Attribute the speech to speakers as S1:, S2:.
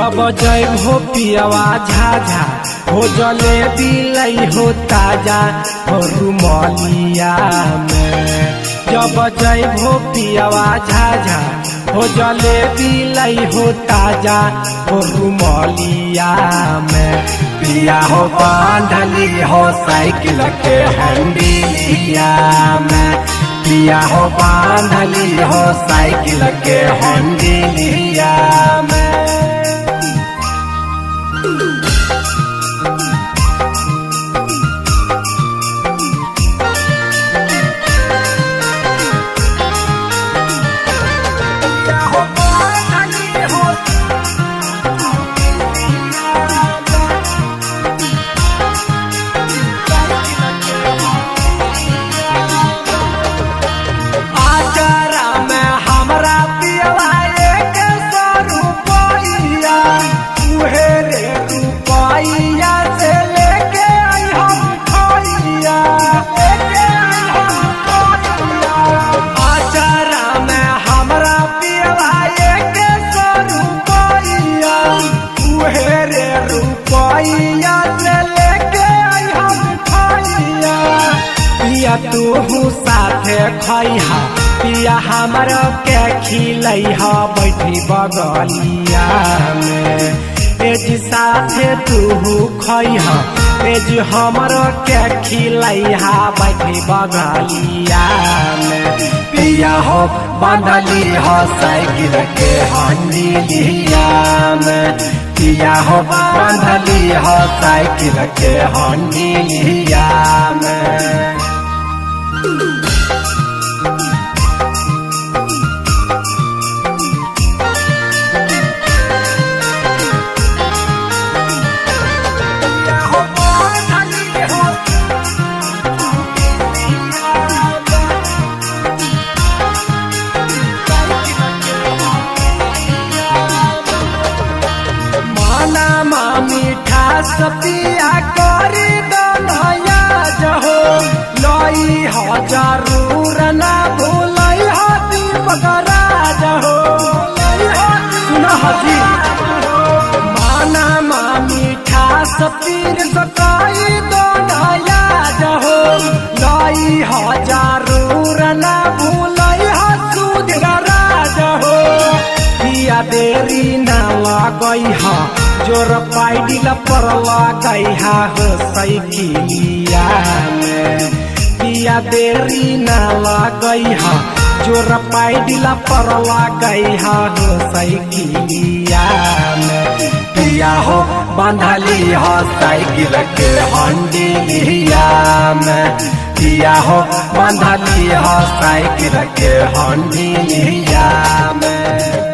S1: जब जय हो पियवा झाझा हो जलेबी लई हो ताजा हो रुमालिया में। जब जय हो पियवा झाझा हो जलेबी लई हो ताजा हो रुमालिया में। पिया हो बांधली हो साइकिल के हंडिलिया में। पिया हो बांधली हो साइकिल के हंडिलिया में। पिया तू साथे खैहा पिया हमरा के खिलैहा बैठी बगलिया में। एज साथे तू खैहा एज हमरा के खिलैहा बैठी बगलिया में। पिया हो बांधली हो साइकिल के हंडिलिया में। पिया हो बांधली हो साइकिल के हंडिलिया में। मीठा सपिया करी दनया जहो लई हो जरूर ना भूलई हो दीपक राज हो। सुन हजी माना मीठा सपीर सकाई दनया जहो लई हो जरूर ना भूलई हो सुधीर राज हो। पिया देरी ना लगई हो जोर पाइडिल पर लगैहा हो साइकिलिया में। पिया देरी ना लगैहा जोर पाइडिल पर लगैहा हो साइकिलिया में। पिया हो बांधली हो साइकिल के हंडिलिया में। पिया हो बांधली हो साइकिल के हंडिलिया में।